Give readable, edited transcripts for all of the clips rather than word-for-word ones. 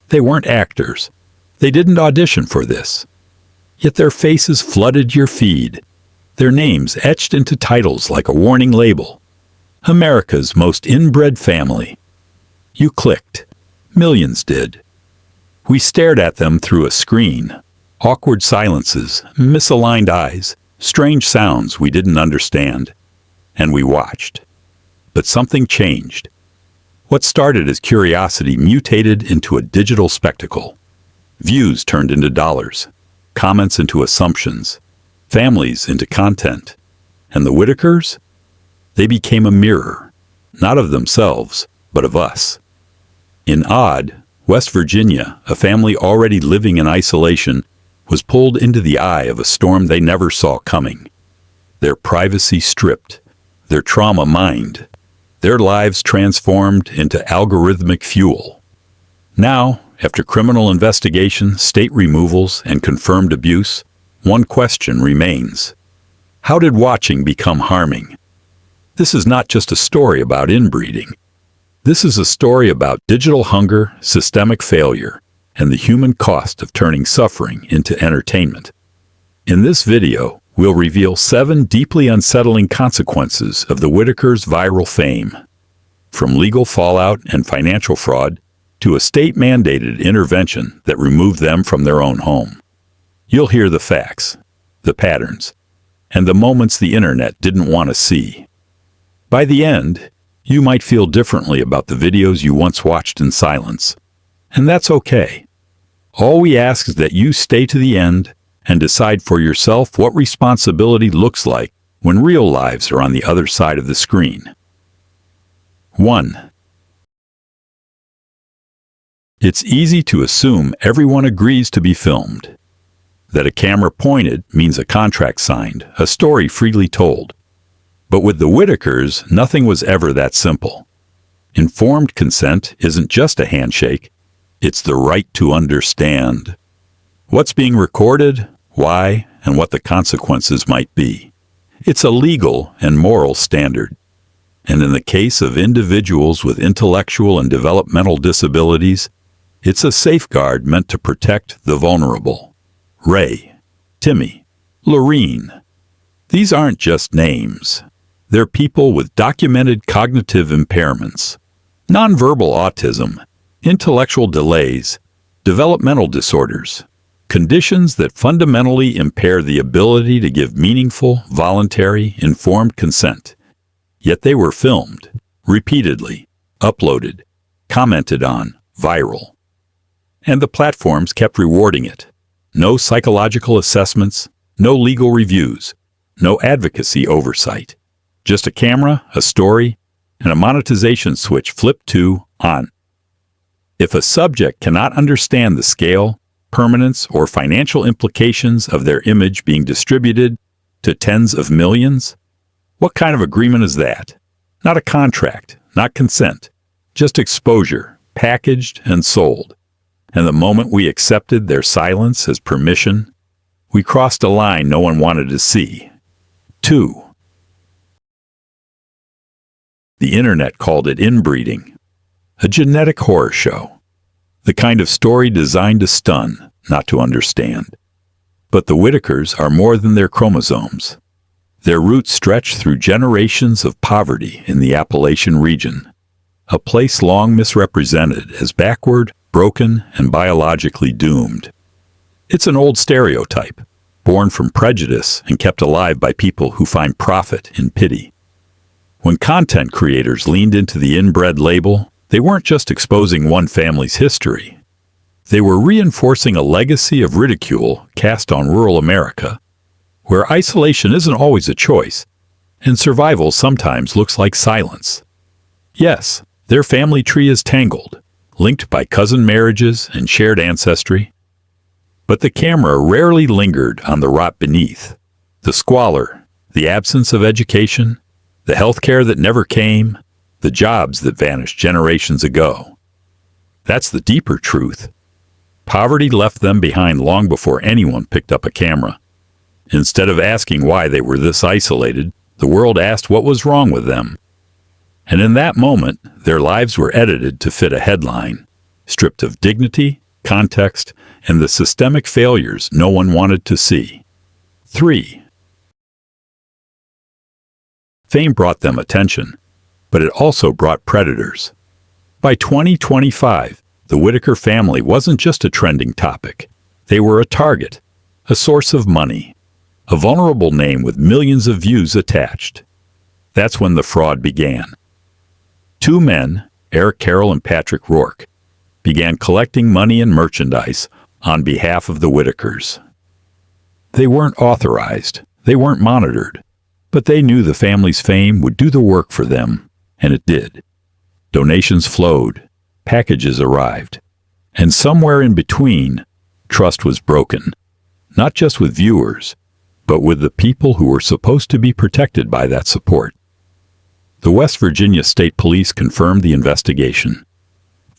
They weren't actors. They didn't audition for this. Yet their faces flooded your feed, their names etched into titles like a warning label. America's most inbred family. You clicked. Millions did. We stared at them through a screen. Awkward silences, misaligned eyes, strange sounds we didn't understand. And we watched. But something changed. What started as curiosity mutated into a digital spectacle. Views turned into dollars, comments into assumptions, families into content. And the Whittakers? They became a mirror, not of themselves, but of us. In Odd, West Virginia, a family already living in isolation was pulled into the eye of a storm they never saw coming. Their privacy stripped, their trauma mined, their lives transformed into algorithmic fuel. Now, after criminal investigation, state removals, and confirmed abuse, one question remains. How did watching become harming? This is not just a story about inbreeding. This is a story about digital hunger, systemic failure, and the human cost of turning suffering into entertainment. In this video, we'll reveal 7 deeply unsettling consequences of the Whittakers' viral fame. From legal fallout and financial fraud to a state-mandated intervention that removed them from their own home. You'll hear the facts, the patterns, and the moments the internet didn't want to see. By the end, you might feel differently about the videos you once watched in silence. And that's okay. All we ask is that you stay to the end and decide for yourself what responsibility looks like when real lives are on the other side of the screen. 1. It's easy to assume everyone agrees to be filmed. That a camera pointed means a contract signed, a story freely told. But with the Whittakers, nothing was ever that simple. Informed consent isn't just a handshake, it's the right to understand. What's being recorded, why, and what the consequences might be. It's a legal and moral standard. And in the case of individuals with intellectual and developmental disabilities, it's a safeguard meant to protect the vulnerable. Ray, Timmy, Lorene. These aren't just names. They're people with documented cognitive impairments, nonverbal autism, intellectual delays, developmental disorders, conditions that fundamentally impair the ability to give meaningful, voluntary, informed consent. Yet they were filmed, repeatedly, uploaded, commented on, viral. And the platforms kept rewarding it. No psychological assessments, no legal reviews, no advocacy oversight. Just a camera, a story, and a monetization switch flipped to on. If a subject cannot understand the scale, permanence, or financial implications of their image being distributed to tens of millions, what kind of agreement is that? Not a contract, not consent, just exposure, packaged and sold. And the moment we accepted their silence as permission, we crossed a line no one wanted to see. 2. The internet called it inbreeding, a genetic horror show, the kind of story designed to stun, not to understand. But the Whittakers are more than their chromosomes. Their roots stretch through generations of poverty in the Appalachian region, a place long misrepresented as backward, broken, and biologically doomed. It's an old stereotype, born from prejudice and kept alive by people who find profit in pity. When content creators leaned into the Inbred label, they weren't just exposing one family's history. They were reinforcing a legacy of ridicule cast on rural America, where isolation isn't always a choice, and survival sometimes looks like silence. Yes, their family tree is tangled, linked by cousin marriages and shared ancestry. But the camera rarely lingered on the rot beneath, the squalor, the absence of education, the health care that never came, the jobs that vanished generations ago. That's the deeper truth. Poverty left them behind long before anyone picked up a camera. Instead of asking why they were this isolated, the world asked what was wrong with them. And in that moment, their lives were edited to fit a headline. stripped of dignity, context, and the systemic failures no one wanted to see. 3. Fame brought them attention, but it also brought predators. By 2025, the Whittaker family wasn't just a trending topic. They were a target, a source of money, a vulnerable name with millions of views attached. That's when the fraud began. Two men, Eric Carroll and Patrick Rourke, began collecting money and merchandise on behalf of the Whittakers. They weren't authorized, they weren't monitored, but they knew the family's fame would do the work for them, and it did. Donations flowed, packages arrived, and somewhere in between, trust was broken, not just with viewers, but with the people who were supposed to be protected by that support. The West Virginia State Police confirmed the investigation.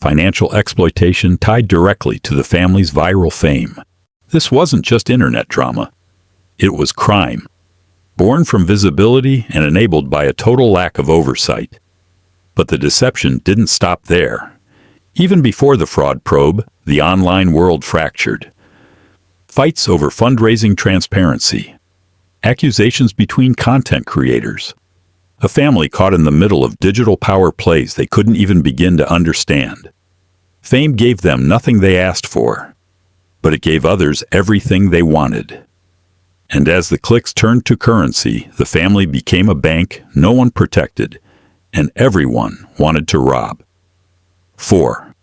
Financial exploitation tied directly to the family's viral fame. This wasn't just internet drama. It was crime, born from visibility and enabled by a total lack of oversight. But the deception didn't stop there. Even before the fraud probe, the online world fractured. Fights over fundraising transparency. Accusations between content creators. A family caught in the middle of digital power plays they couldn't even begin to understand. Fame gave them nothing they asked for, but it gave others everything they wanted. And as the clicks turned to currency, the family became a bank no one protected, and everyone wanted to rob. 4.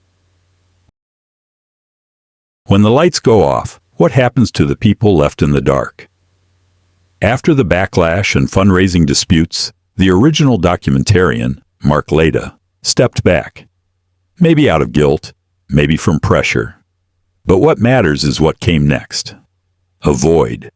When the lights go off, what happens to the people left in the dark? After the backlash and fundraising disputes, the original documentarian, Mark Leda, stepped back. Maybe out of guilt, maybe from pressure. But what matters is what came next. A void.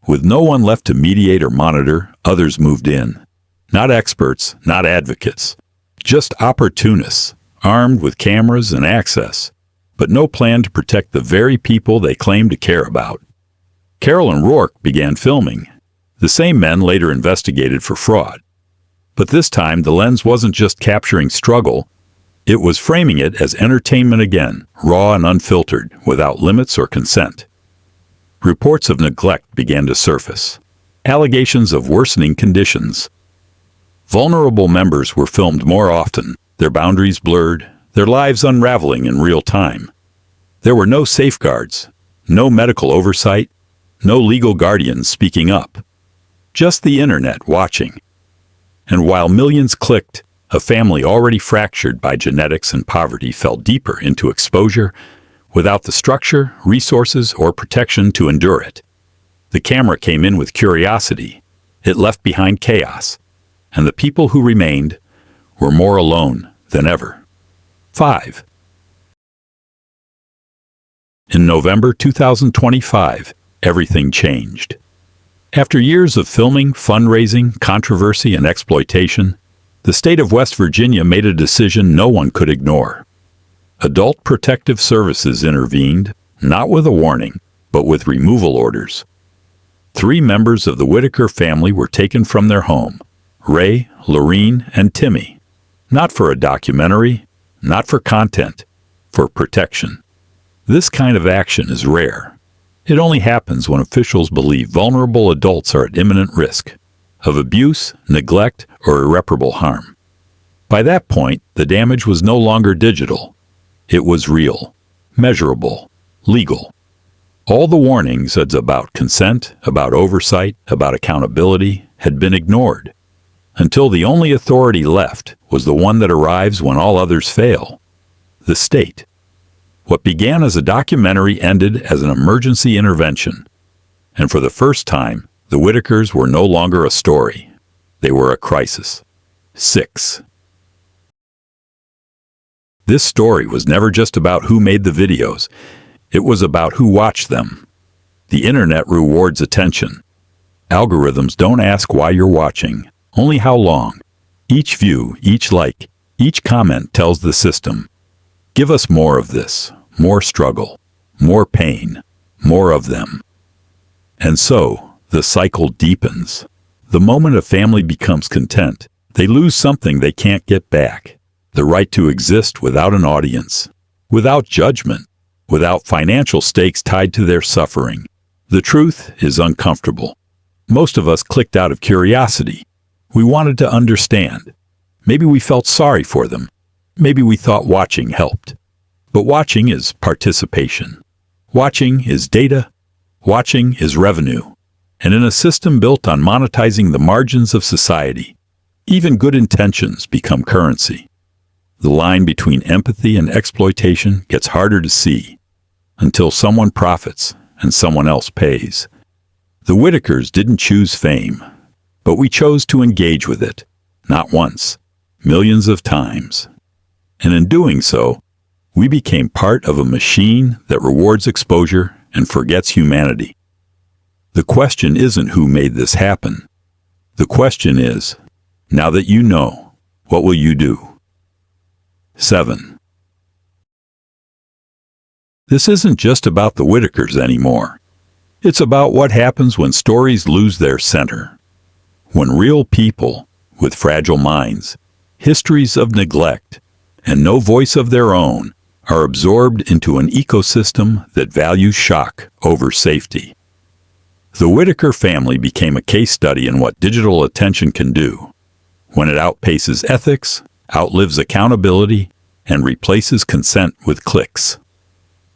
With no one left to mediate or monitor, others moved in. Not experts, not advocates. Just opportunists, armed with cameras and access, but no plan to protect the very people they claimed to care about. Carroll and Rourke began filming. The same men later investigated for fraud. But this time, the lens wasn't just capturing struggle, it was framing it as entertainment again, raw and unfiltered, without limits or consent. Reports of neglect began to surface. Allegations of worsening conditions. Vulnerable members were filmed more often, their boundaries blurred, their lives unraveling in real time. There were no safeguards, no medical oversight, no legal guardians speaking up. Just the internet watching. And while millions clicked, a family already fractured by genetics and poverty fell deeper into exposure without the structure, resources, or protection to endure it. The camera came in with curiosity. It left behind chaos. And the people who remained were more alone than ever. 5. In November 2025, everything changed. After years of filming, fundraising, controversy, and exploitation, the state of West Virginia made a decision no one could ignore. Adult Protective Services intervened, not with a warning, but with removal orders. 3 members of the Whittaker family were taken from their home, Ray, Lorene, and Timmy. Not for a documentary, not for content, for protection. This kind of action is rare. It only happens when officials believe vulnerable adults are at imminent risk of abuse, neglect, or irreparable harm. By that point, the damage was no longer digital. It was real, measurable, legal. All the warnings about consent, about oversight, about accountability had been ignored, until the only authority left was the one that arrives when all others fail: the state. What began as a documentary ended as an emergency intervention. And for the first time, the Whittakers were no longer a story. They were a crisis. 6. This story was never just about who made the videos. It was about who watched them. The internet rewards attention. Algorithms don't ask why you're watching, only how long. Each view, each like, each comment tells the system, give us more of this, more struggle, more pain, more of them. And so, the cycle deepens. The moment a family becomes content, they lose something they can't get back: the right to exist without an audience. without judgment, without financial stakes tied to their suffering. The truth is uncomfortable. Most of us clicked out of curiosity. We wanted to understand. Maybe we felt sorry for them. Maybe we thought watching helped. But watching is participation. Watching is data. Watching is revenue. And in a system built on monetizing the margins of society, even good intentions become currency. The line between empathy and exploitation gets harder to see until someone profits and someone else pays. The Whittakers didn't choose fame, but we chose to engage with it, not once, millions of times. And in doing so, we became part of a machine that rewards exposure and forgets humanity. The question isn't who made this happen. The question is, now that you know, what will you do? 7. This isn't just about the Whittakers anymore. It's about what happens when stories lose their center. When real people, with fragile minds, histories of neglect, and no voice of their own, are absorbed into an ecosystem that values shock over safety. The Whittaker family became a case study in what digital attention can do, when it outpaces ethics, outlives accountability, and replaces consent with clicks.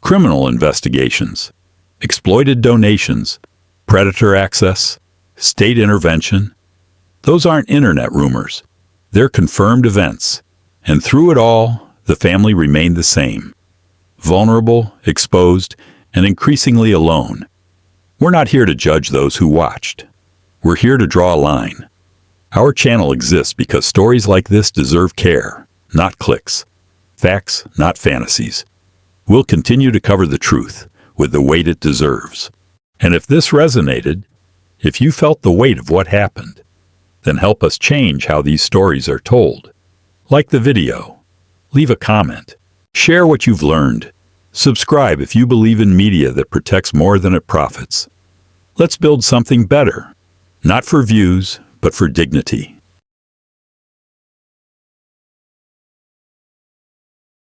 Criminal investigations, exploited donations, predator access, state intervention, those aren't internet rumors. They're confirmed events. And through it all, the family remained the same. Vulnerable, exposed, and increasingly alone. We're not here to judge those who watched. We're here to draw a line. Our channel exists because stories like this deserve care, not clicks. Facts, not fantasies. We'll continue to cover the truth with the weight it deserves. And if this resonated, if you felt the weight of what happened, then help us change how these stories are told. Like the video. Leave a comment. Share what you've learned. Subscribe if you believe in media that protects more than it profits. Let's build something better. Not for views, but for dignity.